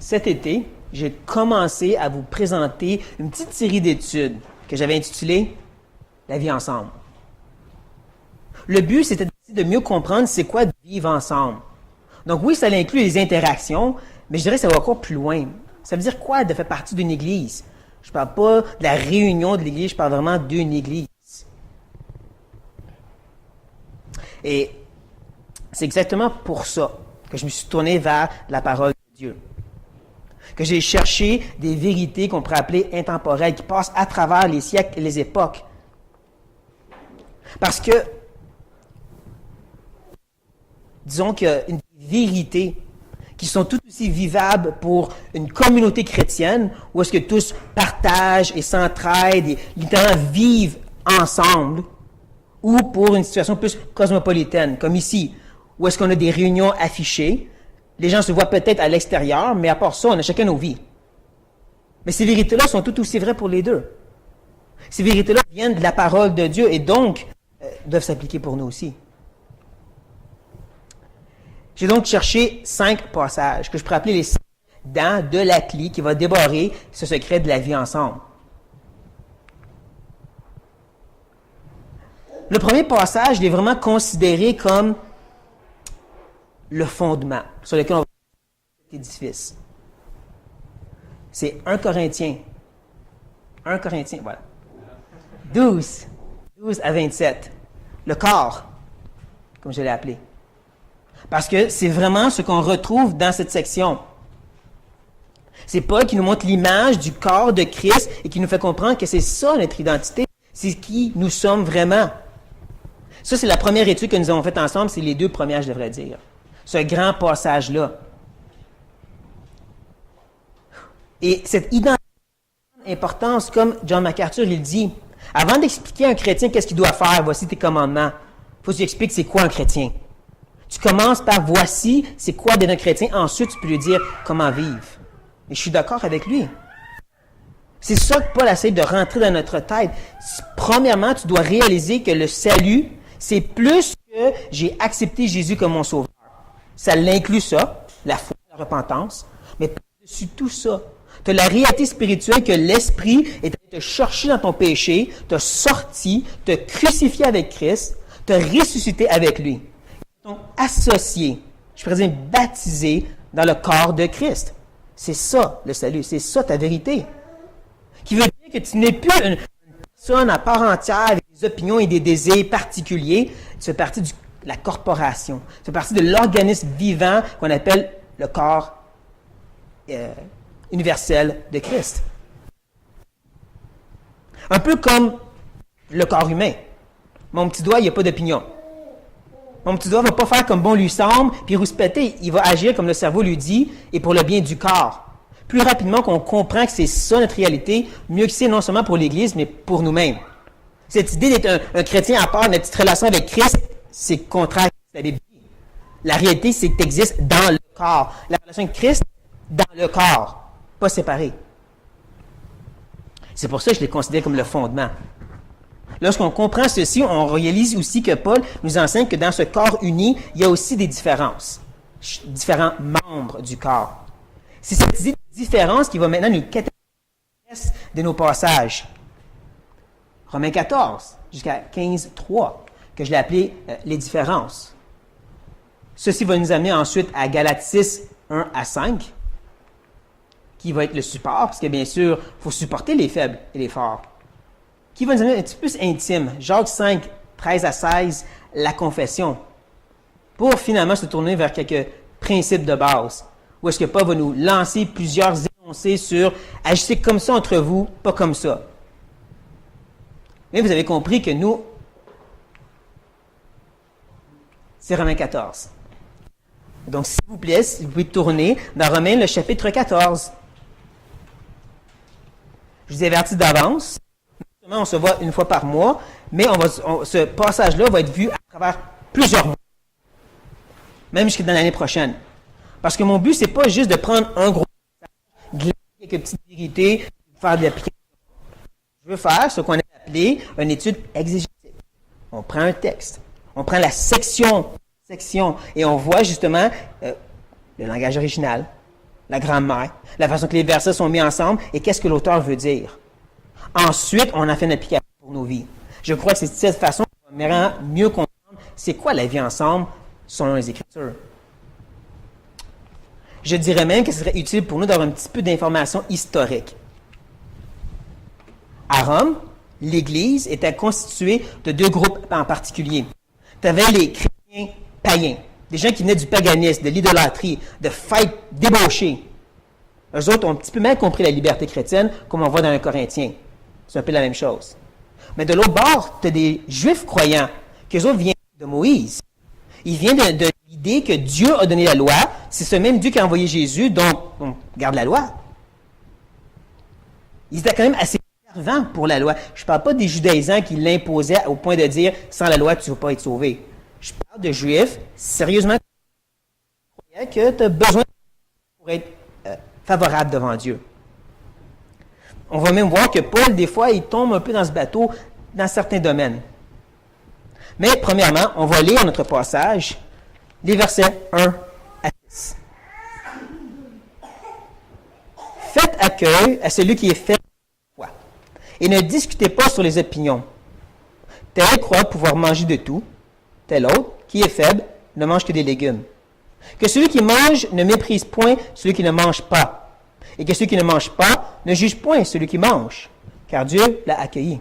cet été, j'ai commencé à vous présenter une petite série d'études que j'avais intitulée « La vie ensemble ». Le but, c'était de mieux comprendre c'est quoi de vivre ensemble. Donc oui, ça inclut les interactions, mais je dirais que ça va encore plus loin. Ça veut dire quoi de faire partie d'une église? Je ne parle pas de la réunion de l'église, je parle vraiment d'une église. Et c'est exactement pour ça que je me suis tourné vers la parole de Dieu. Que j'ai cherché des vérités qu'on pourrait appeler intemporelles, qui passent à travers les siècles et les époques. Parce que, disons qu'il y a une vérité qui sont tout aussi vivables pour une communauté chrétienne, où est-ce que tous partagent et s'entraident et littéralement vivent ensemble, ou pour une situation plus cosmopolitaine, comme ici, où est-ce qu'on a des réunions affichées, les gens se voient peut-être à l'extérieur, mais à part ça, on a chacun nos vies. Mais ces vérités-là sont tout aussi vraies pour les deux. Ces vérités-là viennent de la parole de Dieu et donc doivent s'appliquer pour nous aussi. J'ai donc cherché 5 passages que je pourrais appeler les 5 dents de la clé qui va débarrer ce secret de la vie ensemble. Le premier passage, il est vraiment considéré comme le fondement sur lequel on va cet édifice. C'est 1 Corinthiens. 1 Corinthiens, voilà. 12 à 27. Le corps, comme je l'ai appelé. Parce que c'est vraiment ce qu'on retrouve dans cette section. C'est Paul qui nous montre l'image du corps de Christ et qui nous fait comprendre que c'est ça notre identité. C'est qui nous sommes vraiment. Ça, c'est la première étude que nous avons faite ensemble. C'est les 2 premières, je devrais dire. Ce grand passage-là. Et cette identité importance, comme John MacArthur, il dit, avant d'expliquer à un chrétien qu'est-ce qu'il doit faire, voici tes commandements, il faut que tu expliques c'est quoi un chrétien. Tu commences par voici c'est quoi d'être un chrétien, ensuite tu peux lui dire comment vivre. Et je suis d'accord avec lui. C'est ça que Paul essaie de rentrer dans notre tête. Premièrement, tu dois réaliser que le salut, c'est plus que j'ai accepté Jésus comme mon sauveur. Ça l'inclut ça, la foi, la repentance, mais par-dessus tout ça, tu as la réalité spirituelle que l'Esprit est allé te chercher dans ton péché, t'a sorti, t'a crucifié avec Christ, t'a ressuscité avec lui. Donc, associé, je pourrais dire baptisé dans le corps de Christ. C'est ça, le salut. C'est ça, ta vérité. Qui veut dire que tu n'es plus une personne à part entière avec des opinions et des désirs particuliers. Tu fais partie de la corporation. Tu fais partie de l'organisme vivant qu'on appelle le corps universel de Christ. Un peu comme le corps humain. Mon petit doigt, il n'y a pas d'opinion. Mon petit doigt ne va pas faire comme bon lui semble, puis rouspéter. Il va agir comme le cerveau lui dit, et pour le bien du corps. Plus rapidement qu'on comprend que c'est ça notre réalité, mieux que c'est non seulement pour l'Église, mais pour nous-mêmes. Cette idée d'être un chrétien à part, notre petite relation avec Christ, c'est contraire à ce que la Bible dit. La réalité, c'est que tu existes dans le corps. La relation avec Christ, dans le corps, pas séparée. C'est pour ça que je les considère comme le fondement. Lorsqu'on comprend ceci, on réalise aussi que Paul nous enseigne que dans ce corps uni, il y a aussi des différences. Différents membres du corps. C'est cette idée de différence qui va maintenant nous catégoriser de nos passages. Romains 14 jusqu'à 15:3, que je l'ai appelé les différences. Ceci va nous amener ensuite à Galates 6, 1 à 5, qui va être le support, parce que bien sûr, il faut supporter les faibles et les forts. Qui va nous amener un petit peu plus intime. Jacques 5, 13 à 16, la confession. Pour finalement se tourner vers quelques principes de base. Où est-ce que Paul va nous lancer plusieurs énoncés sur agissez comme ça entre vous, pas comme ça. Mais vous avez compris que nous, c'est Romains 14. Donc, s'il vous plaît, si vous pouvez tourner dans Romains, le chapitre 14. Je vous avertis d'avance. On se voit une fois par mois, mais ce passage-là va être vu à travers plusieurs mois, même jusqu'à l'année prochaine. Parce que mon but, c'est pas juste de prendre un gros passage, glisser quelques petites vérités, faire de l'application. Je veux faire ce qu'on a appelé une étude exégétique. On prend un texte, on prend la section, et on voit justement le langage original, la grammaire, la façon que les versets sont mis ensemble et qu'est-ce que l'auteur veut dire. Ensuite, on en fait une application pour nos vies. Je crois que c'est de cette façon qu'on va mieux comprendre c'est quoi la vie ensemble selon les Écritures. Je dirais même que ce serait utile pour nous d'avoir un petit peu d'informations historiques. À Rome, l'Église était constituée de deux groupes en particulier. Tu avais les chrétiens païens, des gens qui venaient du paganisme, de l'idolâtrie, de fêtes débauchées. Eux autres ont un petit peu mal compris la liberté chrétienne, comme on voit dans un Corinthien. C'est un peu la même chose. Mais de l'autre bord, tu as des Juifs croyants, qu'eux autres viennent de Moïse. Ils viennent de l'idée que Dieu a donné la loi. C'est ce même Dieu qui a envoyé Jésus, donc on garde la loi. Ils étaient quand même assez fervents pour la loi. Je ne parle pas des judaïsants qui l'imposaient au point de dire « sans la loi, tu ne vas pas être sauvé ». Je parle de Juifs, sérieusement, que tu as besoin pour être favorable devant Dieu. On va même voir que Paul, des fois, il tombe un peu dans ce bateau dans certains domaines. Mais, premièrement, on va lire notre passage, les versets 1 à 6. Faites accueil à celui qui est fait de foi, et ne discutez pas sur les opinions. Tel croit pouvoir manger de tout, tel autre, qui est faible, ne mange que des légumes. Que celui qui mange ne méprise point celui qui ne mange pas, et que celui qui ne mange pas ne juge point celui qui mange, car Dieu l'a accueilli.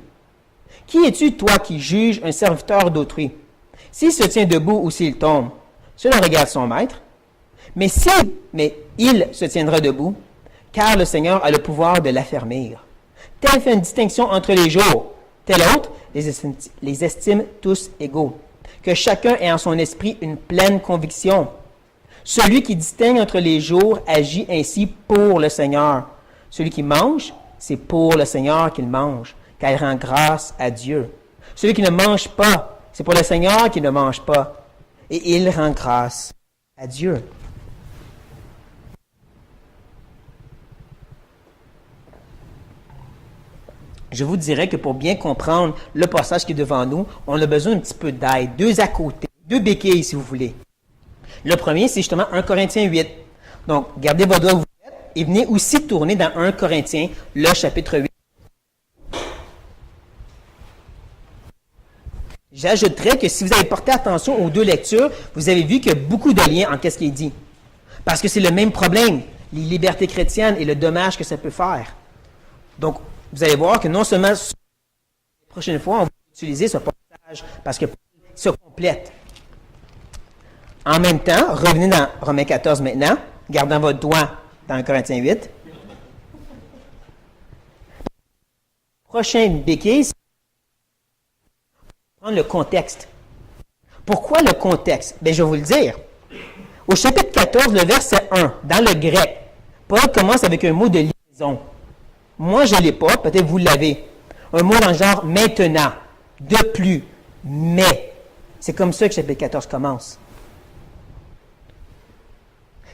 Qui es-tu, toi, qui juges un serviteur d'autrui? S'il se tient debout ou s'il tombe, cela regarde son maître. Mais il se tiendra debout, car le Seigneur a le pouvoir de l'affermir. Tel fait une distinction entre les jours, tel autre les estime tous égaux. Que chacun ait en son esprit une pleine conviction. Celui qui distingue entre les jours agit ainsi pour le Seigneur. Celui qui mange, c'est pour le Seigneur qu'il mange, car il rend grâce à Dieu. Celui qui ne mange pas, c'est pour le Seigneur qui ne mange pas, et il rend grâce à Dieu. Je vous dirais que pour bien comprendre le passage qui est devant nous, on a besoin d'un petit peu d'aide, deux à côté, deux béquilles si vous voulez. Le premier, c'est justement 1 Corinthiens 8. Donc, gardez vos doigts où vous êtes et venez aussi tourner dans 1 Corinthiens, le chapitre 8. J'ajouterais que si vous avez porté attention aux deux lectures, vous avez vu qu'il y a beaucoup de liens entre ce qui est dit. Parce que c'est le même problème, les libertés chrétiennes et le dommage que ça peut faire. Donc, vous allez voir que non seulement la prochaine fois, on va utiliser ce passage parce que ça complète. En même temps, revenez dans Romains 14 maintenant, gardant votre doigt dans 1 Corinthiens 8. Prochaine béquille, c'est prendre le contexte. Pourquoi le contexte? Bien, je vais vous le dire. Au chapitre 14, le verset 1, dans le grec, Paul commence avec un mot de liaison. Moi, je ne l'ai pas, peut-être vous l'avez. Un mot dans le genre maintenant, de plus, mais. C'est comme ça que le chapitre 14 commence.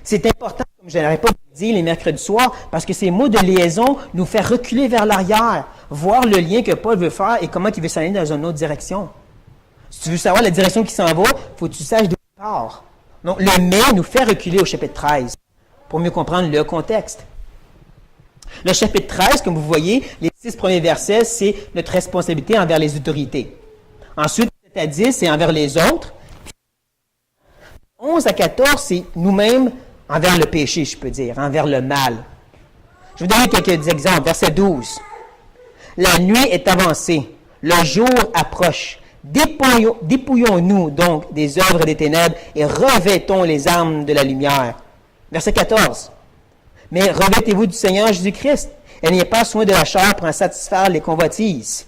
C'est important, comme je n'arrête pas de dire les mercredis soirs, parce que ces mots de liaison nous font reculer vers l'arrière, voir le lien que Paul veut faire et comment il veut s'aller dans une autre direction. Si tu veux savoir la direction qui s'en va, il faut que tu saches d'où il part. Donc, le mais nous fait reculer au chapitre 13 pour mieux comprendre le contexte. Le chapitre 13, comme vous voyez, les 6 premiers versets, c'est notre responsabilité envers les autorités. Ensuite, 7 à 10, c'est envers les autres. 11 à 14, c'est nous-mêmes envers le péché, je peux dire, envers le mal. Je vais vous donner quelques exemples. Verset 12. La nuit est avancée, le jour approche. Dépouillons-nous donc des œuvres des ténèbres et revêtons les armes de la lumière. Verset 14. Mais revêtez-vous du Seigneur Jésus-Christ et n'ayez pas soin de la chair pour en satisfaire les convoitises.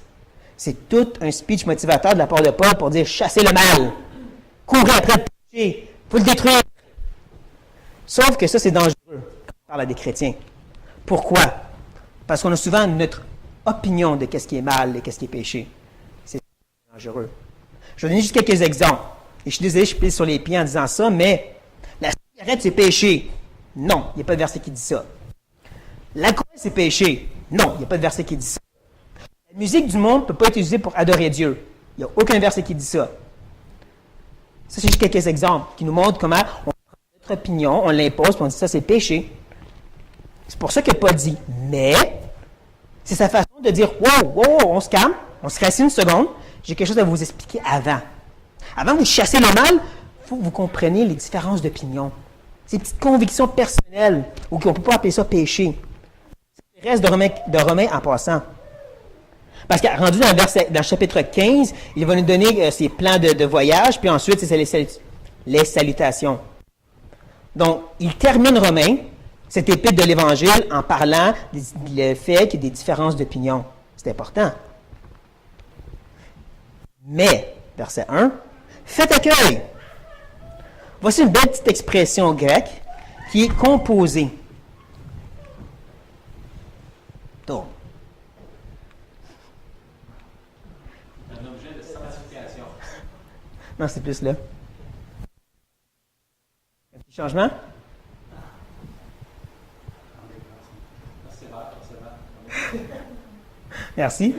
C'est tout un speech motivateur de la part de Paul pour dire chassez le mal, courez après le péché, il faut le détruire. Sauf que ça, c'est dangereux quand on parle à des chrétiens. Pourquoi? Parce qu'on a souvent notre opinion de qu'est-ce qui est mal et qu'est-ce qui est péché. C'est dangereux. Je vais donner juste quelques exemples. Et je suis désolé, je plie sur les pieds en disant ça, mais la cigarette, c'est péché. Non, il n'y a pas de verset qui dit ça. L'alcool, c'est péché. Non, il n'y a pas de verset qui dit ça. La musique du monde ne peut pas être utilisée pour adorer Dieu. Il n'y a aucun verset qui dit ça. Ça, c'est juste quelques exemples qui nous montrent comment on prend notre opinion, on l'impose, puis on dit ça, c'est péché. C'est pour ça qu'il n'a pas dit mais. C'est sa façon de dire wow, on se calme, on se rassied une seconde, j'ai quelque chose à vous expliquer avant. Avant de vous chasser le mal, il faut que vous compreniez les différences d'opinion. Ces petites convictions personnelles, ou qu'on ne peut pas appeler ça péché. C'est le reste de Romains en passant. Parce que rendu dans le chapitre 15, il va nous donner ses plans de voyage, puis ensuite, c'est les salutations. Donc, il termine Romains, cette épître de l'Évangile, en parlant du fait qu'il y a des différences d'opinion. C'est important. Mais, verset 1, faites accueil. Voici une belle petite expression grecque qui est composée. Donc, un objet de sanctification. non, c'est plus là. Un petit changement? Merci.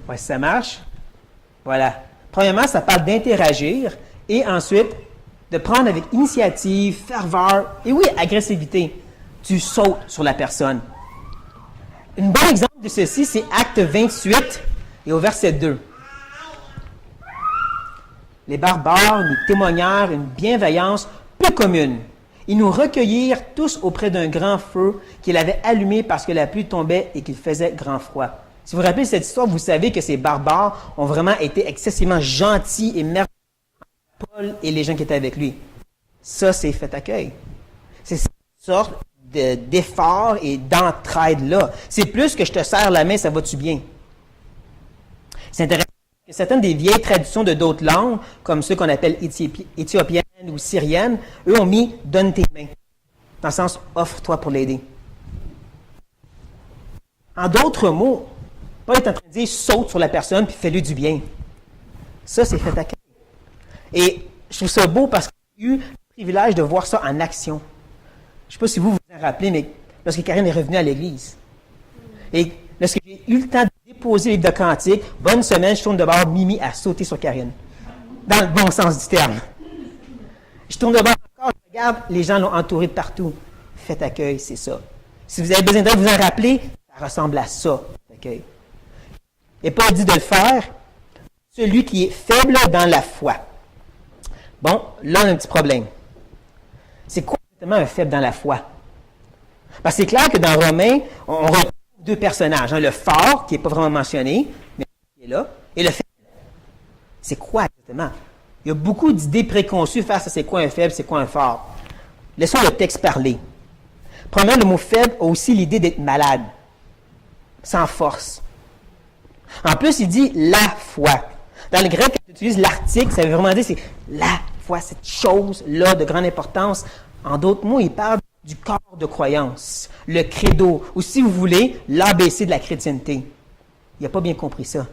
Ouais, si ça marche. Voilà. Premièrement, ça parle d'interagir et ensuite de prendre avec initiative, ferveur et oui, agressivité. Tu sautes sur la personne. Un bon exemple de ceci, c'est Acte 28 et au verset 2. Les barbares nous témoignèrent une bienveillance peu commune. Ils nous recueillirent tous auprès d'un grand feu qu'il avait allumé parce que la pluie tombait et qu'il faisait grand froid. Si vous vous rappelez cette histoire, vous savez que ces barbares ont vraiment été excessivement gentils et merveilleux Paul et les gens qui étaient avec lui. Ça, c'est fait accueil. C'est cette sorte d'effort et d'entraide-là. C'est plus que je te serre la main, ça va-tu bien? C'est intéressant que certaines des vieilles traductions de d'autres langues, comme ceux qu'on appelle éthiopiennes ou syriennes, eux ont mis « donne tes mains », dans le sens « offre-toi pour l'aider ». En d'autres mots, Paul est en train de dire « saute sur la personne puis fais-lui du bien ». Ça, c'est fait accueil. Et je trouve ça beau parce que j'ai eu le privilège de voir ça en action. Je ne sais pas si vous vous en rappelez, mais lorsque Karine est revenue à l'église, et lorsque j'ai eu le temps de déposer les livres de cantiques, bonne semaine, je tourne de bord, Mimi a sauté sur Karine. Dans le bon sens du terme. Je tourne de bord encore, je regarde, les gens l'ont entouré de partout. Faites accueil, c'est ça. Si vous avez besoin de vous en rappeler, ça ressemble à ça, accueil. Et Paul dit de le faire, celui qui est faible dans la foi. Bon, là, on a un petit problème. C'est quoi exactement un faible dans la foi? Parce que c'est clair que dans Romains, on retrouve deux personnages. Hein, le fort, qui n'est pas vraiment mentionné, mais qui est là, et le faible. C'est quoi exactement? Il y a beaucoup d'idées préconçues face à c'est quoi un faible, c'est quoi un fort. Laissons le texte parler. Premièrement, le mot faible a aussi l'idée d'être malade, sans force. En plus, il dit la foi. Dans le grec, quand tu utilises l'article, ça veut vraiment dire c'est la foi, cette chose-là de grande importance. En d'autres mots, il parle du corps de croyance, le credo, ou si vous voulez, l'ABC de la chrétienté. Il n'a pas bien compris ça.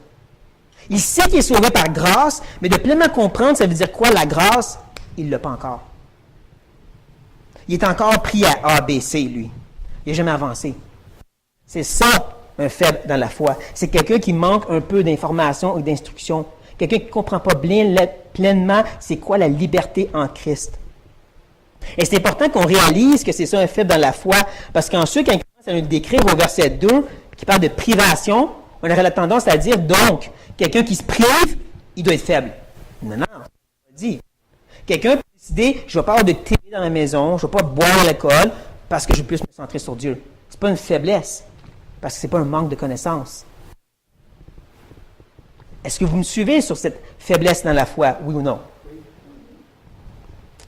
Il sait qu'il est sauvé par grâce, mais de pleinement comprendre, ça veut dire quoi la grâce? Il ne l'a pas encore. Il est encore pris à ABC, lui. Il n'a jamais avancé. C'est ça, un faible dans la foi. C'est quelqu'un qui manque un peu d'information ou d'instruction. Quelqu'un qui ne comprend pas pleinement c'est quoi la liberté en Christ. Et c'est important qu'on réalise que c'est ça un faible dans la foi, parce qu'ensuite, quand il commence à nous décrire au verset 2, qui parle de privation, on aurait la tendance à dire, donc, quelqu'un qui se prive, il doit être faible. Non, c'est pas dit. Quelqu'un peut décider, je ne vais pas avoir de télé dans ma maison, je ne vais pas boire l'alcool, parce que je veux plus me centrer sur Dieu. Ce n'est pas une faiblesse, parce que ce n'est pas un manque de connaissance. Est-ce que vous me suivez sur cette faiblesse dans la foi, oui ou non?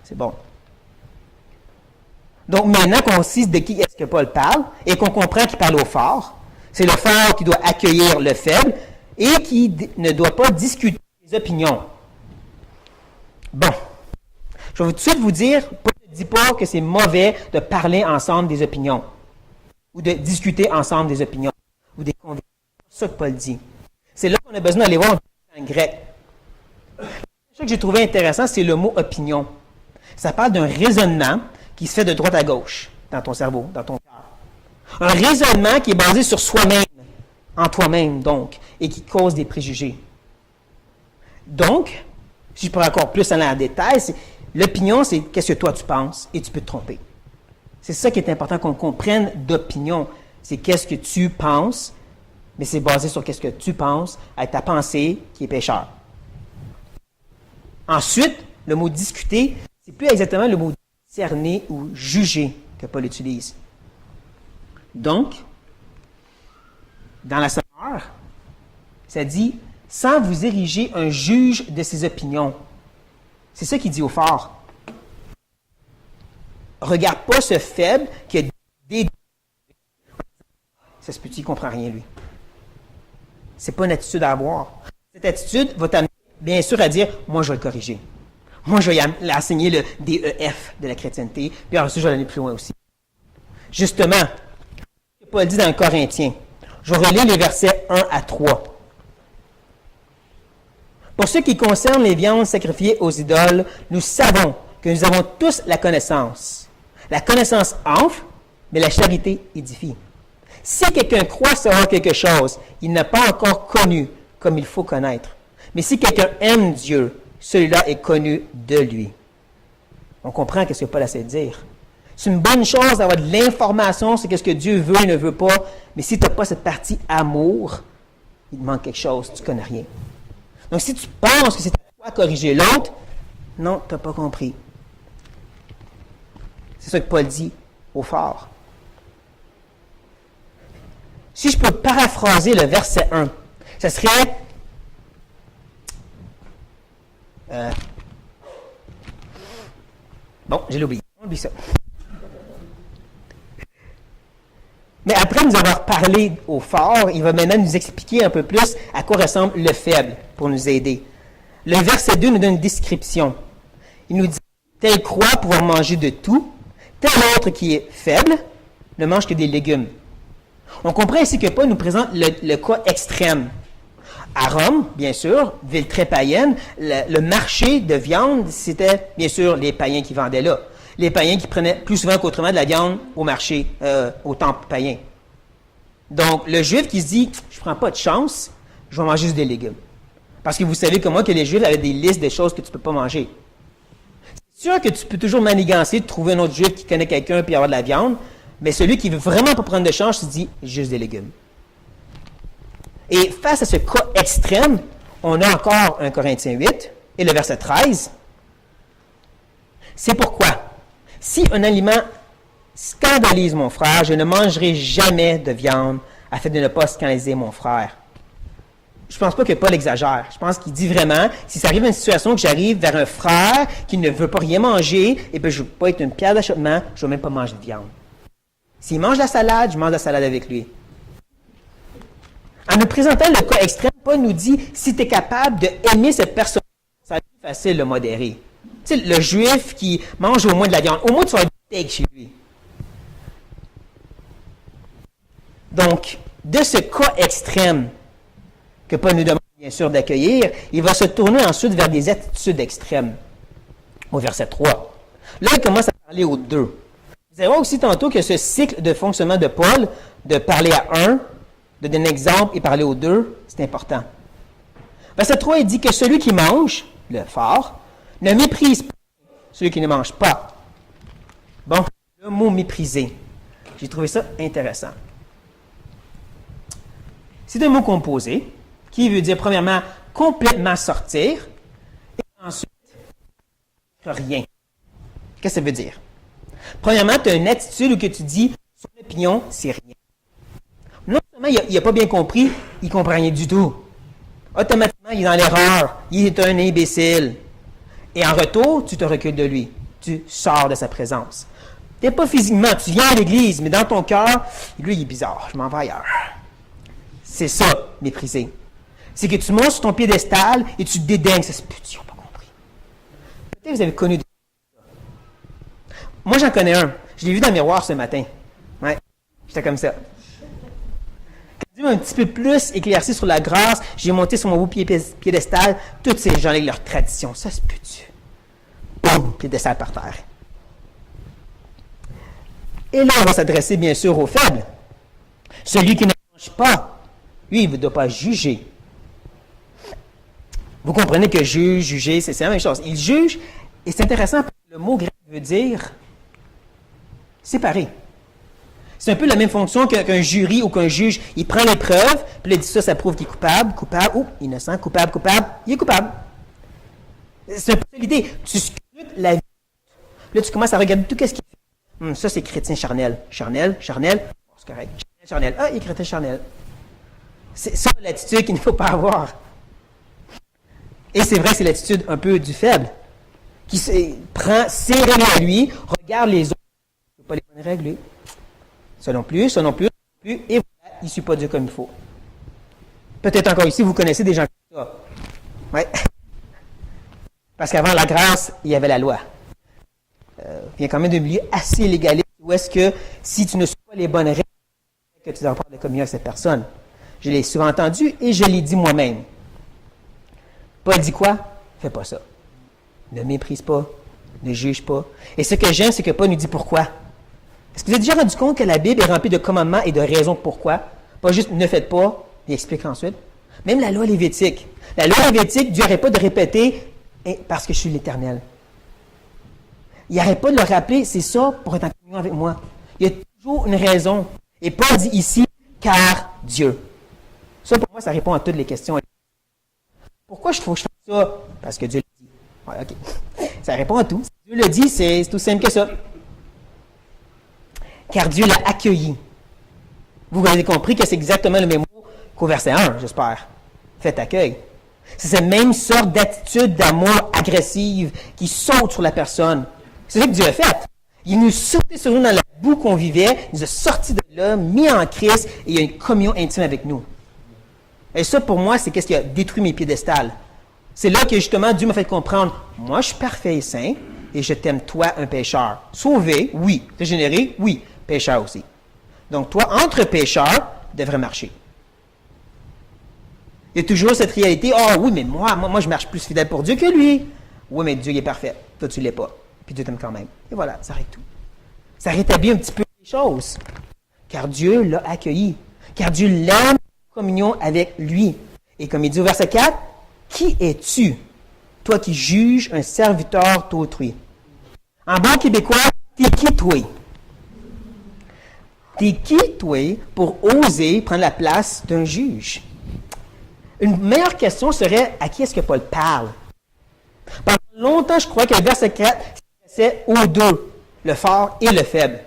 C'est bon. Donc, maintenant qu'on sait de qui est-ce que Paul parle, et qu'on comprend qu'il parle au fort, c'est le fort qui doit accueillir le faible, et qui ne doit pas discuter des opinions. Bon. Je vais tout de suite vous dire, Paul ne dit pas que c'est mauvais de parler ensemble des opinions, ou de discuter ensemble des opinions, ou des convictions. C'est ça que Paul dit. C'est là qu'on a besoin d'aller voir en grec. Ce que j'ai trouvé intéressant, c'est le mot opinion. Ça parle d'un raisonnement qui se fait de droite à gauche dans ton cerveau, dans ton cœur. Un raisonnement qui est basé sur soi-même, en toi-même donc, et qui cause des préjugés. Donc, si je pourrais encore plus aller en détail, l'opinion, c'est qu'est-ce que toi tu penses, et tu peux te tromper. C'est ça qui est important qu'on comprenne d'opinion. C'est qu'est-ce que tu penses, mais c'est basé sur qu'est-ce que tu penses avec ta pensée qui est pécheur. Ensuite, le mot discuter, c'est plus exactement le mot discerner ou juger que Paul utilise. Donc, dans la Sommeur, ça dit sans vous ériger un juge de ses opinions. C'est ça qu'il dit au fort. Regarde pas ce faible qui a des... Ça se peut-il, il ne comprend rien, lui. C'est pas une attitude à avoir. Cette attitude va t'amener, bien sûr, à dire, moi, je vais le corriger. Moi, je vais l'enseigner le DEF de la chrétienté, puis ensuite, je vais aller plus loin aussi. Justement, Paul dit dans le Corinthiens, je vais relire les versets 1 à 3. Pour ce qui concerne les viandes sacrifiées aux idoles, nous savons que nous avons tous la connaissance. La connaissance enfle, mais la charité édifie. Si quelqu'un croit savoir quelque chose, il n'a pas encore connu comme il faut connaître. Mais si quelqu'un aime Dieu, celui-là est connu de lui. On comprend ce que Paul essaie de dire. C'est une bonne chose d'avoir de l'information sur ce que Dieu veut et ne veut pas, mais si tu n'as pas cette partie amour, il te manque quelque chose, tu ne connais rien. Donc si tu penses que c'est à toi de corriger l'autre, non, tu n'as pas compris. C'est ça que Paul dit au fort. Si je peux paraphraser le verset 1, ça serait... Bon, j'ai oublié. On oublie ça. Mais après nous avoir parlé au fort, il va maintenant nous expliquer un peu plus à quoi ressemble le faible pour nous aider. Le verset 2 nous donne une description. Il nous dit « Tel croit pouvoir manger de tout, tel autre qui est faible ne mange que des légumes. » On comprend ici que Paul nous présente le cas extrême. À Rome, bien sûr, ville très païenne, le marché de viande, c'était bien sûr les païens qui vendaient là. Les païens qui prenaient plus souvent qu'autrement de la viande au marché, au temple païen. Donc, le juif qui se dit « Je ne prends pas de chance, je vais manger juste des légumes. » Parce que vous savez comme moi que les juifs avaient des listes de choses que tu ne peux pas manger. C'est sûr que tu peux toujours manigancer de trouver un autre juif qui connaît quelqu'un puis avoir de la viande, mais celui qui ne veut vraiment pas prendre de chance se dit « Juste des légumes. » Et face à ce cas extrême, on a encore un Corinthiens 8 et le verset 13. C'est pourquoi, si un aliment scandalise mon frère, je ne mangerai jamais de viande afin de ne pas scandaliser mon frère. Je ne pense pas que Paul exagère. Je pense qu'il dit vraiment, si ça arrive à une situation que j'arrive vers un frère qui ne veut pas rien manger, et bien je ne veux pas être une pierre d'achoppement, je ne vais même pas manger de viande. S'il mange la salade, je mange la salade avec lui. En nous présentant le cas extrême, Paul nous dit, si tu es capable d'aimer cette personne, ça va être plus facile de modérer. Tu sais, le juif qui mange au moins de la viande, au moins tu vas être steak chez lui. Donc, de ce cas extrême que Paul nous demande bien sûr d'accueillir, il va se tourner ensuite vers des attitudes extrêmes. Au verset 3. Là, il commence à parler aux deux. Vous allez voir aussi tantôt que ce cycle de fonctionnement de Paul, de parler à un, de donner un exemple et parler aux deux, c'est important. Verset 3, il dit que celui qui mange, le fort, ne méprise pas celui qui ne mange pas. Bon, le mot mépriser, j'ai trouvé ça intéressant. C'est un mot composé qui veut dire, premièrement, complètement sortir, et ensuite, rien. Qu'est-ce que ça veut dire? Premièrement, tu as une attitude où que tu dis, son opinion, c'est rien. Non seulement il n'a pas bien compris, il ne comprend rien du tout. Automatiquement, il est dans l'erreur. Il est un imbécile. Et en retour, tu te recules de lui. Tu sors de sa présence. Tu n'es pas physiquement, tu viens à l'église, mais dans ton cœur, lui, il est bizarre, je m'en vais ailleurs. C'est ça, mépriser. C'est que tu montes sur ton piédestal et tu dédaignes. Ça se peut, ils n'ont pas compris. Peut-être que vous avez connu des... Moi, j'en connais un. Je l'ai vu dans le miroir ce matin. Ouais, j'étais comme ça. Quand Dieu m'a un petit peu plus éclairci sur la grâce, j'ai monté sur mon beau piédestal, tous ces gens avec leurs traditions. Ça se peut-tu? Boum, piédestal par terre. Et là, on va s'adresser bien sûr aux faibles. Celui qui ne mange pas, lui, il ne doit pas juger. Vous comprenez que juger, c'est la même chose. Il juge, et c'est intéressant, le mot grec veut dire Séparés. C'est un peu la même fonction qu'un jury ou qu'un juge. Il prend les preuves, puis il dit ça prouve qu'il est coupable, coupable, ou innocent, coupable, coupable, il est coupable. C'est un peu l'idée. Tu scrutes la vie. Là, tu commences à regarder tout ce qu'il fait. Ça, c'est chrétien charnel. Charnel, charnel, c'est correct. Charnel, charnel. Ah, il est chrétien charnel. C'est ça l'attitude qu'il ne faut pas avoir. Et c'est vrai, c'est l'attitude un peu du faible, qui prend ses règles à lui, regarde les autres, il ne pas les bonnes règles. Ça non plus, et voilà, il ne suit pas Dieu comme il faut. Peut-être encore ici, vous connaissez des gens comme ça. Ouais. Parce qu'avant la grâce, il y avait la loi. Il vient quand même d'un milieu assez légaliste, où est-ce que si tu ne suis pas les bonnes règles, que tu dois avoir de communion avec cette personne. Je l'ai souvent entendu et je l'ai dit moi-même. Paul dit quoi? Fais pas ça. Ne méprise pas, ne juge pas. Et ce que j'aime, c'est que Paul nous dit pourquoi. Est-ce que vous avez déjà rendu compte que la Bible est remplie de commandements et de raisons pourquoi? Pas juste ne faites pas, il explique ensuite. Même la loi lévitique. La loi lévitique, Dieu n'arrête pas de répéter parce que je suis l'Éternel. Il n'arrête pas de le rappeler, c'est ça pour être en communion avec moi. Il y a toujours une raison. Et Paul dit ici, car Dieu. Ça, pour moi, ça répond à toutes les questions. Pourquoi il faut que je fasse ça? Parce que Dieu le dit. Ouais, OK. Ça répond à tout. Si Dieu le dit, c'est tout simple que ça. Car Dieu l'a accueilli. Vous avez compris que c'est exactement le même mot qu'au verset 1, j'espère. Faites accueil. C'est cette même sorte d'attitude d'amour agressive qui saute sur la personne. C'est ça que Dieu a fait. Il nous sautait sur nous dans la boue qu'on vivait, il nous a sortis de là, mis en Christ, et il y a une communion intime avec nous. Et ça, pour moi, c'est ce qui a détruit mes piédestals. C'est là que, justement, Dieu m'a fait comprendre, moi, je suis parfait et saint, et je t'aime, toi, un pécheur. Sauvé, oui. Régénéré, oui. Pécheur aussi. Donc, toi, entre pécheurs, devrait marcher. Il y a toujours cette réalité, oh oui, mais moi, je marche plus fidèle pour Dieu que lui. Oui, mais Dieu, il est parfait. Toi, tu ne l'es pas. Puis Dieu t'aime quand même. Et voilà, ça arrête tout. Ça rétablit un petit peu les choses. Car Dieu l'a accueilli. Car Dieu l'aime en communion avec lui. Et comme il dit au verset 4, qui es-tu, toi qui juges un serviteur d'autrui? En bon québécois, t'es qui, toi? T'es qui, toi, pour oser prendre la place d'un juge? Une meilleure question serait, à qui est-ce que Paul parle? Pendant longtemps, je crois que le verset 4 s'adressait aux deux, le fort et le faible.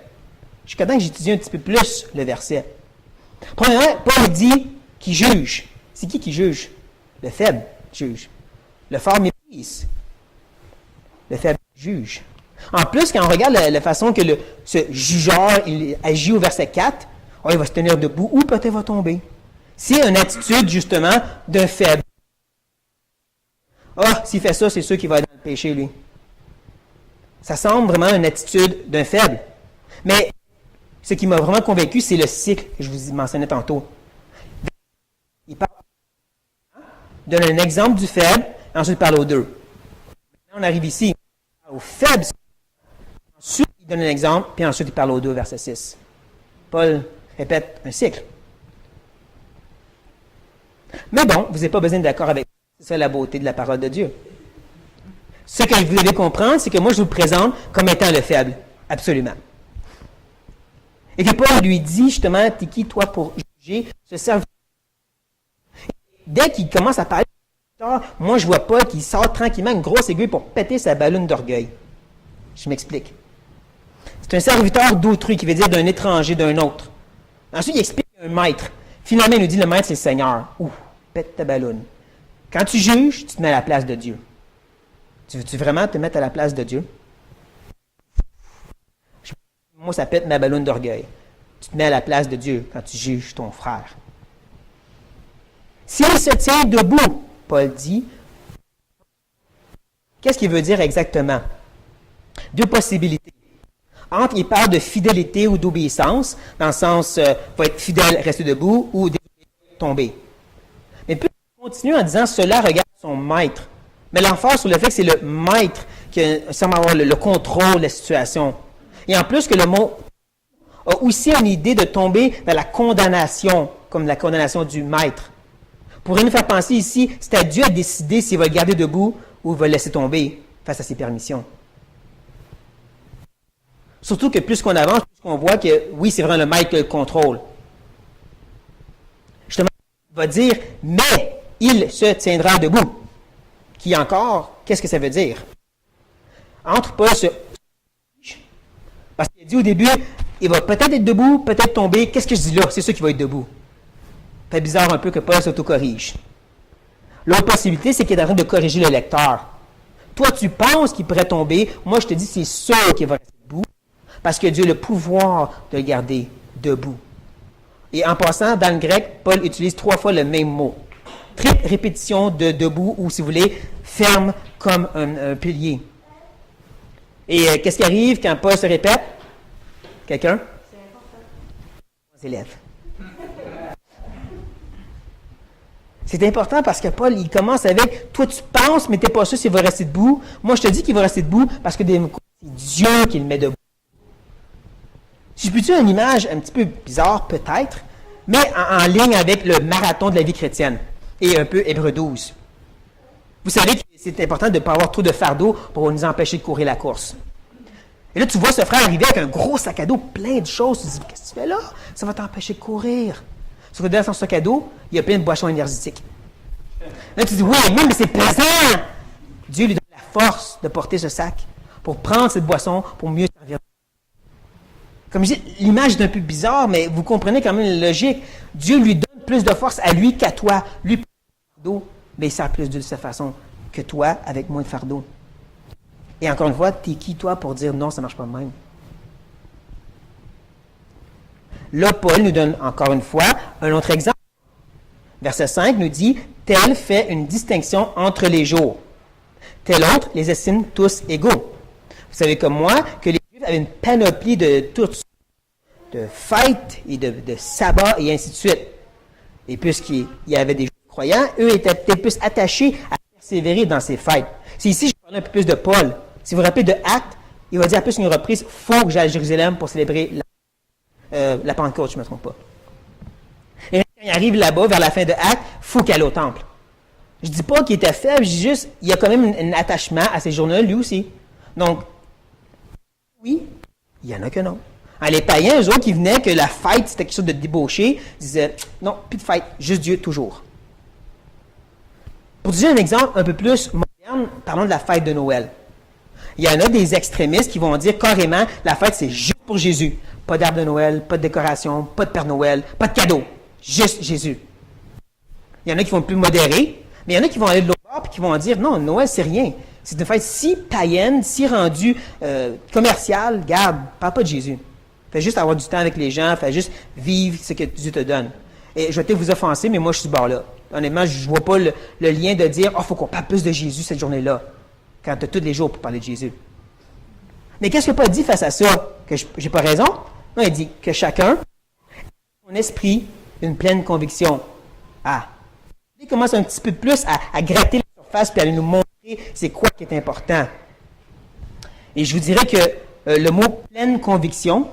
Jusqu'à temps que j'étudie un petit peu plus le verset. Premièrement, Paul dit qui juge. C'est qui juge? Le faible juge. Le fort méprise. Le faible juge. En plus, quand on regarde la façon que ce jugeur il agit au verset 4, il va se tenir debout ou peut-être va tomber. C'est une attitude, justement, d'un faible. S'il fait ça, c'est sûr qu'il va être dans le péché, lui. Ça semble vraiment une attitude d'un faible. Mais ce qui m'a vraiment convaincu, c'est le cycle que je vous mentionnais tantôt. Il donne un exemple du faible, ensuite il parle aux deux. Maintenant, on arrive ici, il parle aux faibles. Ensuite, il donne un exemple, puis ensuite, il parle aux deux, verset 6. Paul répète un cycle. Mais bon, vous n'avez pas besoin d'être d'accord avec moi. C'est ça la beauté de la parole de Dieu. Ce que vous devez comprendre, c'est que moi, je vous présente comme étant le faible. Absolument. Et que Paul lui dit, justement, t'es qui, toi, pour juger ce serviteur? Dès qu'il commence à parler, moi, je vois Paul qui sort tranquillement une grosse aiguille pour péter sa ballonne d'orgueil. Je m'explique. C'est un serviteur d'autrui, qui veut dire d'un étranger, d'un autre. Ensuite, il explique un maître. Finalement, il nous dit, le maître, c'est le Seigneur. Pète ta ballonne. Quand tu juges, tu te mets à la place de Dieu. Tu veux-tu vraiment te mettre à la place de Dieu? Moi, ça pète ma ballonne d'orgueil. Tu te mets à la place de Dieu quand tu juges ton frère. S'il se tient debout, Paul dit, qu'est-ce qu'il veut dire exactement? Deux possibilités. Entre, il parle de fidélité ou d'obéissance, dans le sens, va être fidèle, rester debout, ou tomber. Mais puis, il continue en disant, cela regarde son maître. Mais l'emphase sur le fait que c'est le maître qui semble avoir le contrôle de la situation. Et en plus que le mot a aussi une idée de tomber dans la condamnation, comme la condamnation du maître. Pourrait nous faire penser ici, c'est à Dieu de décider s'il va le garder debout ou il va le laisser tomber face à ses permissions. Surtout que plus qu'on avance, plus qu'on voit que oui, c'est vraiment le maître qui a le contrôle. Justement, il va dire, mais il se tiendra debout. Qui encore, qu'est-ce que ça veut dire? Entre Paul se... Parce qu'il a dit au début, il va peut-être être debout, peut-être tomber. Qu'est-ce que je dis là? C'est sûr qu'il va être debout. Ça fait bizarre un peu que Paul s'auto-corrige. L'autre possibilité, c'est qu'il est en train de corriger le lecteur. Toi, tu penses qu'il pourrait tomber. Moi, je te dis, c'est sûr qu'il va rester debout. Parce que Dieu a le pouvoir de le garder debout. Et en passant, dans le grec, Paul utilise 3 fois le même mot. Répétition de debout, ou si vous voulez, ferme comme un pilier. Et qu'est-ce qui arrive quand Paul se répète? Quelqu'un? C'est important. Les élèves. C'est important parce que Paul, il commence avec « Toi, tu penses, mais tu n'es pas sûr s'il va rester debout. Moi, je te dis qu'il va rester debout parce que c'est Dieu qui le met debout. » Si je peux dire une image un petit peu bizarre, peut-être, mais en ligne avec le marathon de la vie chrétienne et un peu Hébreux 12. Vous savez que c'est important de ne pas avoir trop de fardeau pour nous empêcher de courir la course. Et là, tu vois ce frère arriver avec un gros sac à dos plein de choses. Tu te dis, qu'est-ce que tu fais là? Ça va t'empêcher de courir. Sauf que dans son sac à dos, il y a plein de boissons énergétiques. Là, tu te dis, oui, mais c'est plaisant! Dieu lui donne la force de porter ce sac pour prendre cette boisson pour mieux servir. Comme je dis, l'image est un peu bizarre, mais vous comprenez quand même la logique. Dieu lui donne plus de force à lui qu'à toi. Lui, plus de fardeau, mais il sert plus de cette façon que toi, avec moins de fardeau. Et encore une fois, t'es qui, toi, pour dire non, ça ne marche pas de même? Là, Paul nous donne encore une fois un autre exemple. Verset 5 nous dit « Tel fait une distinction entre les jours. Tel autre les estime tous égaux. » Vous savez comme moi que les Juifs avaient une panoplie de toutes sortes de fêtes et de sabbats et ainsi de suite. Et puisqu'il y avait des Juifs croyants, eux étaient peut-être plus attachés à persévérer dans ces fêtes. C'est ici que je parle un peu plus de Paul. Si vous vous rappelez de Actes, il va dire à plus une reprise « Il faut que j'aille à Jérusalem pour célébrer la Pentecôte, je ne me trompe pas. » Et quand il arrive là-bas, vers la fin de Actes, il faut qu'il aille au temple. Je ne dis pas qu'il était faible, je dis juste il y a quand même un attachement à ces journées-là, lui aussi. Donc, oui, il y en a que non. Les païens, eux autres, qui venaient que la fête, c'était quelque chose de débauché, disaient non, plus de fête, juste Dieu toujours. Pour dire un exemple un peu plus moderne, parlons de la fête de Noël. Il y en a des extrémistes qui vont dire carrément la fête, c'est juste pour Jésus. Pas d'arbre de Noël, pas de décoration, pas de Père Noël, pas de cadeau. Juste Jésus. Il y en a qui vont plus modérer, mais il y en a qui vont aller de l'autre bord et qui vont dire non, Noël, c'est rien. C'est une fête si païenne, si rendue commerciale. Garde, parle pas de Jésus. Fais juste avoir du temps avec les gens, fais juste vivre ce que Dieu te donne. Et je vais peut-être vous offenser, mais moi, je suis ce bord-là. Honnêtement, je ne vois pas le lien de dire « Oh, il faut qu'on parle plus de Jésus cette journée-là », quand tu as tous les jours pour parler de Jésus. Mais qu'est-ce que Paul dit face à ça? Que je n'ai pas raison? Non, il dit que chacun ait son esprit une pleine conviction. Ah! Il commence un petit peu plus à gratter la surface puis à nous montrer c'est quoi qui est important. Et je vous dirais que le mot « pleine conviction »,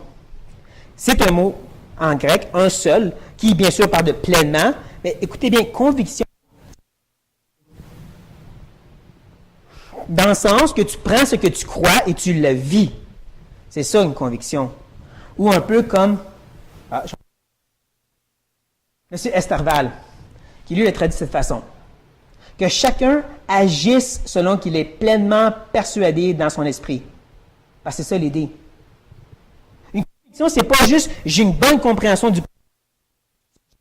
c'est un mot en grec, un seul, qui bien sûr parle de pleinement, mais écoutez bien, conviction, dans le sens que tu prends ce que tu crois et tu le vis. C'est ça une conviction. Ou un peu comme M. Esterval, qui lui l'a traduit de cette façon. Que chacun agisse selon qu'il est pleinement persuadé dans son esprit. Parce que c'est ça l'idée. Une conviction, c'est pas juste j'ai une bonne compréhension du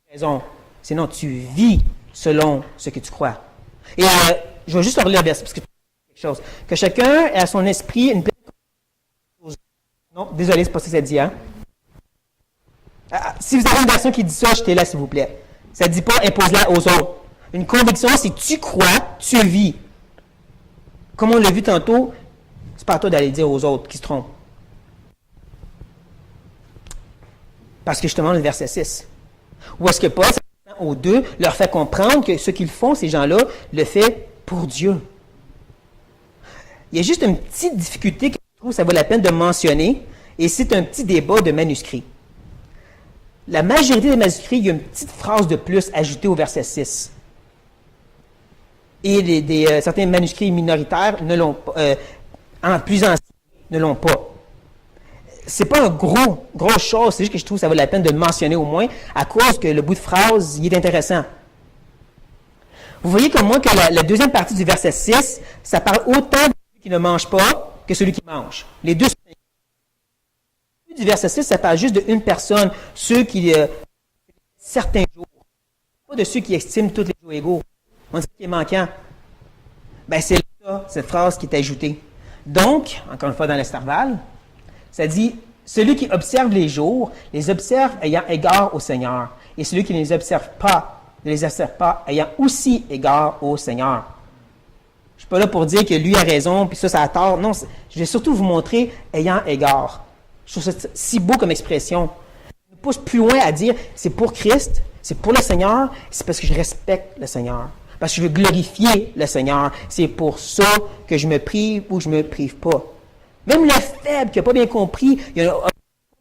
raison. C'est non, tu vis selon ce que tu crois. Et je vais juste relire le verset parce que quelque chose. Que chacun ait à son esprit une pleine conviction. Non, désolé, c'est pas ça que ça dit, hein? Si vous avez une version qui dit ça, jetez-la, s'il vous plaît. Ça ne dit pas impose-la aux autres. Une conviction, c'est tu crois, tu vis. Comme on l'a vu tantôt, c'est pas à toi d'aller dire aux autres qui se trompent. Parce que justement, le verset 6. Où est-ce que Paul, aux deux, leur fait comprendre que ce qu'ils font, ces gens-là, le fait pour Dieu. Il y a juste une petite difficulté que je trouve que ça vaut la peine de mentionner, et c'est un petit débat de manuscrits. La majorité des manuscrits, il y a une petite phrase de plus ajoutée au verset 6. Et certains manuscrits minoritaires ne l'ont pas, plus anciens ne l'ont pas. c'est pas un grosse chose, c'est juste que je trouve que ça vaut la peine de le mentionner au moins, à cause que le bout de phrase, il est intéressant. Vous voyez comme moi que la deuxième partie du verset 6, ça parle autant de celui qui ne mange pas que celui qui mange. Les deux sont du verset 6, ça parle juste d'une personne, ceux qui certains jours. Pas de ceux qui estiment tous les jours égaux. On dit qu'il est manquant. Ben c'est là, cette phrase qui est ajoutée. Donc, encore une fois dans l'Estarval, ça dit, celui qui observe les jours, les observe ayant égard au Seigneur. Et celui qui ne les observe pas, ne les observe pas ayant aussi égard au Seigneur. Je ne suis pas là pour dire que lui a raison, puis ça a tort. Non, je vais surtout vous montrer ayant égard. Je trouve ça si beau comme expression. Je me pousse plus loin à dire, c'est pour Christ, c'est pour le Seigneur, c'est parce que je respecte le Seigneur. Parce que je veux glorifier le Seigneur. C'est pour ça que je me prive ou je ne me prive pas. Même le faible qui n'a pas bien compris, il y a une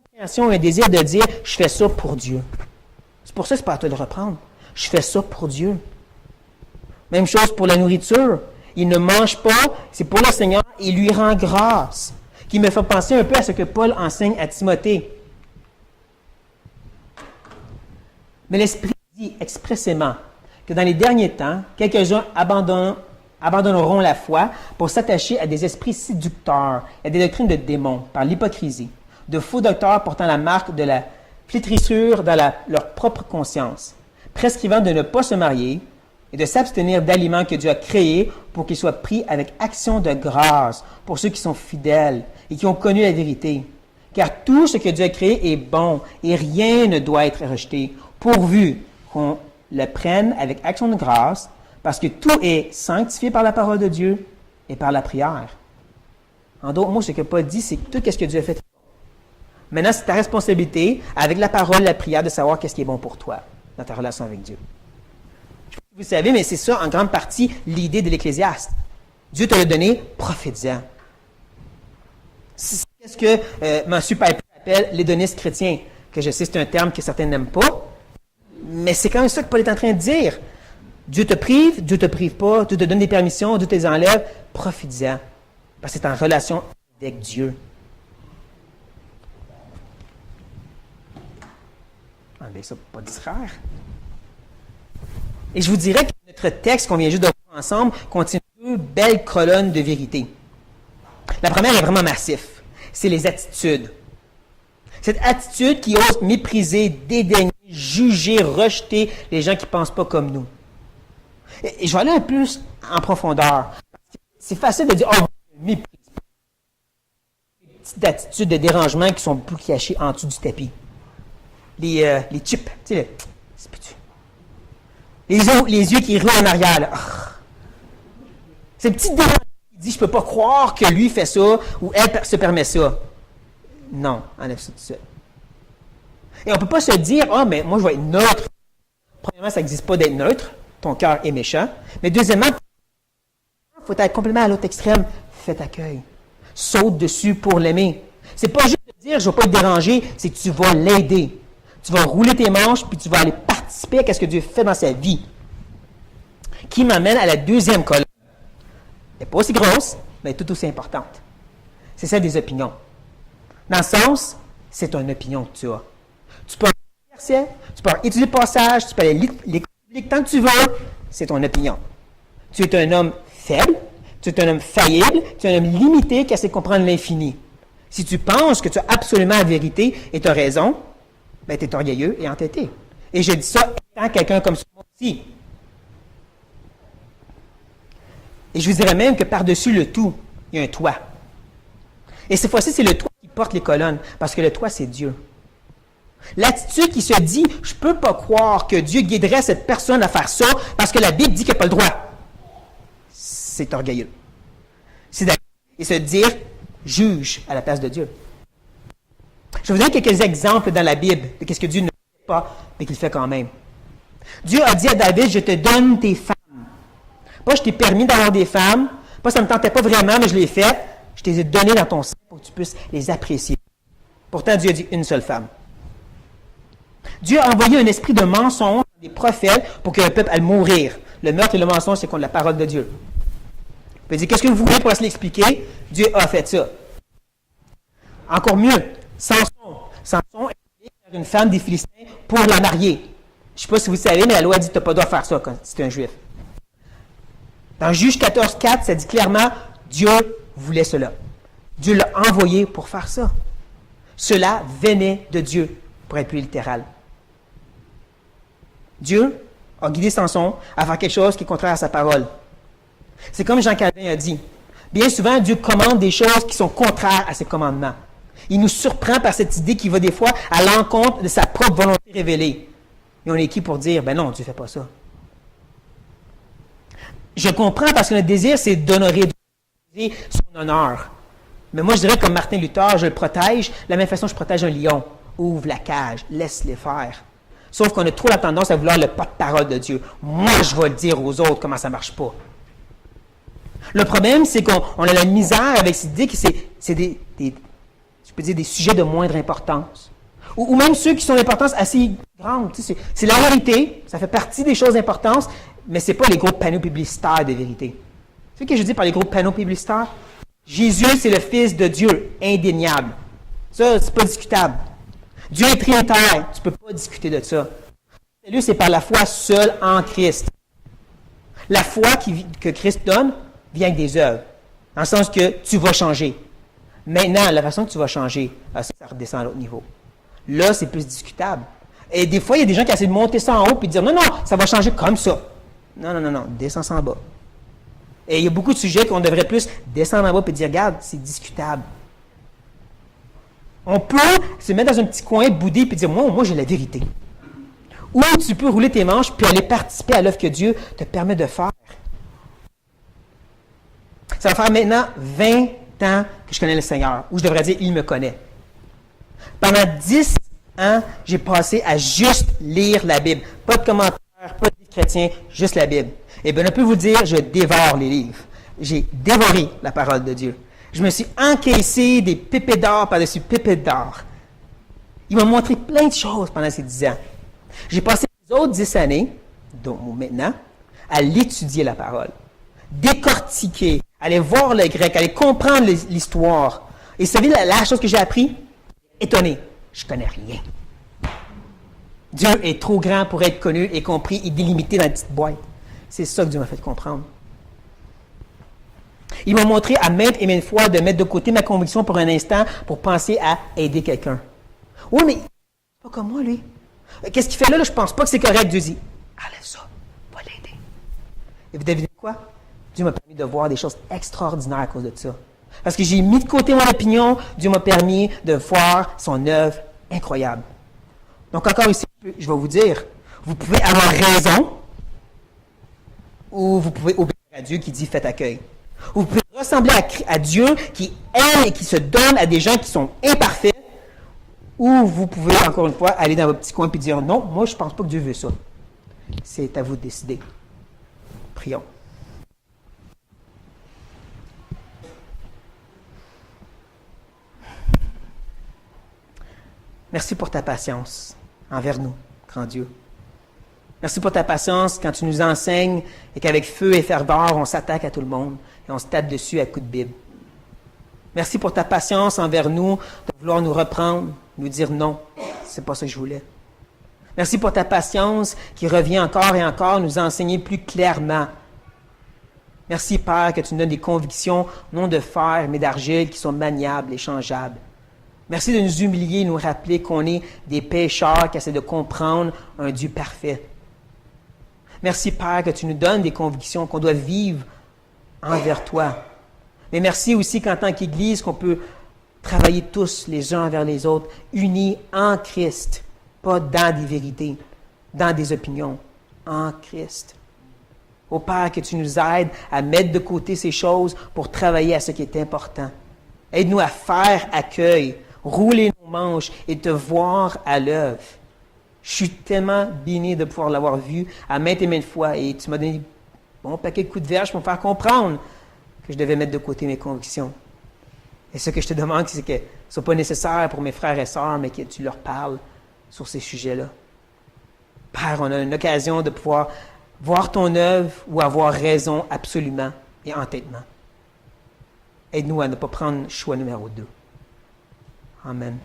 compréhension, un désir de dire, je fais ça pour Dieu. C'est pour ça que c'est pas à toi de reprendre. Je fais ça pour Dieu. Même chose pour la nourriture. Il ne mange pas, c'est pour le Seigneur, et il lui rend grâce. Qui me fait penser un peu à ce que Paul enseigne à Timothée. Mais l'Esprit dit expressément que dans les derniers temps, quelques-uns abandonneront la foi pour s'attacher à des esprits séducteurs et à des doctrines de démons par l'hypocrisie, de faux docteurs portant la marque de la flétrissure dans leur propre conscience, prescrivant de ne pas se marier et de s'abstenir d'aliments que Dieu a créés pour qu'ils soient pris avec action de grâce pour ceux qui sont fidèles et qui ont connu la vérité. Car tout ce que Dieu a créé est bon et rien ne doit être rejeté, pourvu qu'on le prenne avec action de grâce, parce que tout est sanctifié par la parole de Dieu et par la prière. En d'autres mots, ce que Paul dit, c'est que tout ce que Dieu a fait. Maintenant, c'est ta responsabilité, avec la parole, la prière, de savoir qu'est-ce qui est bon pour toi dans ta relation avec Dieu. Vous savez, mais c'est ça, en grande partie, l'idée de l'Ecclésiaste. Dieu te l'a donné, profite-en. C'est ce que M. Piper appelle l'hédoniste chrétien, que je sais c'est un terme que certains n'aiment pas, mais c'est quand même ça que Paul est en train de dire. Dieu te prive pas, Dieu te donne des permissions, Dieu te les enlève, profite-en. Parce que c'est en relation avec Dieu. Ah, bien ça, pas distraire. Et je vous dirais que notre texte qu'on vient juste de voir ensemble contient deux belles colonnes de vérité. La première est vraiment massif. C'est les attitudes. Cette attitude qui ose mépriser, dédaigner, juger, rejeter les gens qui ne pensent pas comme nous. Et je vais aller un peu plus en profondeur. C'est facile de dire, oh, je méprise. Des petites attitudes de dérangement qui sont beaucoup cachées en dessous du tapis. Les chips, tu sais, c'est petit. Les yeux qui roulent en arrière, là. Ces petits dérangements qui disent, je ne peux pas croire que lui fait ça ou elle se permet ça. Non, enlève ça tout seul. Et on ne peut pas se dire, ah, mais moi, je vais être neutre. Premièrement, ça n'existe pas d'être neutre. Ton cœur est méchant. Mais deuxièmement, il faut être complètement à l'autre extrême. Fais accueil. Saute dessus pour l'aimer. C'est pas juste de dire, je ne vais pas le déranger, c'est que tu vas l'aider. Tu vas rouler tes manches, puis tu vas aller participer à ce que Dieu fait dans sa vie. Qui m'amène à la deuxième colonne. Elle n'est pas aussi grosse, mais tout aussi importante. C'est celle des opinions. Dans le sens, c'est une opinion que tu as. Tu peux en verset, tu peux en étudier le passage, tu peux aller lire tant que tu veux, c'est ton opinion. Tu es un homme faible, tu es un homme faillible, tu es un homme limité qui essaie de comprendre l'infini. Si tu penses que tu as absolument la vérité et tu as raison, ben tu es orgueilleux et entêté. Et je dis ça étant quelqu'un comme ça aussi. Et je vous dirais même que par-dessus le tout, il y a un toit. Et cette fois-ci, c'est le toit qui porte les colonnes, parce que le toit, c'est Dieu. L'attitude qui se dit, je ne peux pas croire que Dieu guiderait cette personne à faire ça, parce que la Bible dit qu'il n'a pas le droit. C'est orgueilleux. C'est d'aller et se dire, juge à la place de Dieu. Je vais vous donner quelques exemples dans la Bible de ce que Dieu ne fait pas, mais qu'il fait quand même. Dieu a dit à David, je te donne tes femmes. Pas je t'ai permis d'avoir des femmes, pas ça ne me tentait pas vraiment, mais je l'ai fait. Je t'ai donné dans ton sein pour que tu puisses les apprécier. Pourtant, Dieu a dit une seule femme. Dieu a envoyé un esprit de mensonge des prophètes pour que le peuple aille mourir. Le meurtre et le mensonge, c'est contre la parole de Dieu. Il peut dire, qu'est-ce que vous voulez pour se l'expliquer? Dieu a fait ça. Encore mieux, Samson est allé vers une femme des Philistins pour la marier. Je ne sais pas si vous savez, mais la loi dit que tu n'as pas le droit de faire ça quand tu es un juif. Dans Juge 14:4, ça dit clairement, Dieu voulait cela. Dieu l'a envoyé pour faire ça. Cela venait de Dieu, pour être plus littéral. Dieu a guidé Samson à faire quelque chose qui est contraire à sa parole. C'est comme Jean Calvin a dit. Bien souvent, Dieu commande des choses qui sont contraires à ses commandements. Il nous surprend par cette idée qui va des fois à l'encontre de sa propre volonté révélée. Et on est qui pour dire, ben non, Dieu ne fait pas ça. Je comprends parce que notre désir, c'est d'honorer Dieu, son honneur. Mais moi, je dirais comme Martin Luther, je le protège de la même façon que je protège un lion. Ouvre la cage, laisse-les faire. Sauf qu'on a trop la tendance à vouloir le porte-parole de Dieu. Moi, je vais le dire aux autres comment ça ne marche pas. Le problème, c'est qu'on a la misère avec cette idée que c'est je peux dire, des sujets de moindre importance. Ou même ceux qui sont d'importance assez grande. Tu sais, c'est la vérité, ça fait partie des choses d'importance, mais ce n'est pas les gros panneaux publicitaires de vérité. C'est ce que je dis par les gros panneaux publicitaires? Jésus, c'est le Fils de Dieu, indéniable. Ça, c'est pas discutable. Dieu est trinitaire, tu ne peux pas discuter de ça. Le salut, c'est par la foi seule en Christ. La foi que Christ donne vient avec des œuvres, dans le sens que tu vas changer. Maintenant, la façon que tu vas changer, ça redescend à l'autre niveau. Là, c'est plus discutable. Et des fois, il y a des gens qui essaient de monter ça en haut et de dire, non, ça va changer comme ça. Non, descends ça en bas. Et il y a beaucoup de sujets qu'on devrait plus descendre en bas et dire, regarde, c'est discutable. On peut se mettre dans un petit coin, bouder, et dire, moi, j'ai la vérité. Ou tu peux rouler tes manches, puis aller participer à l'œuvre que Dieu te permet de faire. Ça va faire maintenant 20 ans que je connais le Seigneur, ou je devrais dire, il me connaît. Pendant 10 ans, j'ai passé à juste lire la Bible. Pas de commentaires, pas de livres chrétiens, juste la Bible. Et bien, on peut vous dire, je dévore les livres. J'ai dévoré la parole de Dieu. Je me suis encaissé des pépites d'or par-dessus pépites d'or. Il m'a montré plein de choses pendant ces 10 ans. J'ai passé les autres 10 années, donc maintenant, à l'étudier la parole, décortiquer, aller voir le grec, aller comprendre l'histoire. Et vous savez, la chose que j'ai appris? Étonné. Je ne connais rien. Dieu est trop grand pour être connu et compris et délimité dans une petite boîte. C'est ça que Dieu m'a fait comprendre. Il m'a montré à maintes et maintes fois de mettre de côté ma conviction pour un instant pour penser à aider quelqu'un. Oui, mais c'est pas comme moi, lui. Qu'est-ce qu'il fait là? Je ne pense pas que c'est correct. Dieu dit, enlève ça, va l'aider. Et vous devinez quoi? Dieu m'a permis de voir des choses extraordinaires à cause de ça. Parce que j'ai mis de côté mon opinion, Dieu m'a permis de voir son œuvre incroyable. Donc encore ici, je vais vous dire, vous pouvez avoir raison ou vous pouvez obéir à Dieu qui dit faites accueil. Vous pouvez ressembler à Dieu qui aime et qui se donne à des gens qui sont imparfaits, ou vous pouvez encore une fois aller dans votre petit coin et dire non, moi je ne pense pas que Dieu veut ça. C'est à vous de décider. Prions. Merci pour ta patience envers nous, grand Dieu. Merci pour ta patience quand tu nous enseignes et qu'avec feu et ferveur, on s'attaque à tout le monde et on se tape dessus à coups de Bible. Merci pour ta patience envers nous de vouloir nous reprendre, nous dire non, c'est pas ça que je voulais. Merci pour ta patience qui revient encore et encore nous enseigner plus clairement. Merci, Père, que tu nous donnes des convictions, non de fer, mais d'argile, qui sont maniables et changeables. Merci de nous humilier et nous rappeler qu'on est des pécheurs qui essaient de comprendre un Dieu parfait. Merci, Père, que tu nous donnes des convictions qu'on doit vivre envers toi. Mais merci aussi qu'en tant qu'Église, qu'on peut travailler tous les uns envers les autres, unis en Christ, pas dans des vérités, dans des opinions, en Christ. Ô Père, que tu nous aides à mettre de côté ces choses pour travailler à ce qui est important. Aide-nous à faire accueil, rouler nos manches et te voir à l'œuvre. Je suis tellement béni de pouvoir l'avoir vu à maintes et maintes fois et tu m'as donné un bon paquet de coups de verge pour me faire comprendre que je devais mettre de côté mes convictions. Et ce que je te demande, c'est que ce ne soit pas nécessaire pour mes frères et sœurs, mais que tu leur parles sur ces sujets-là. Père, on a une occasion de pouvoir voir ton œuvre ou avoir raison absolument et entêtement. Aide-nous à ne pas prendre choix numéro 2. Amen.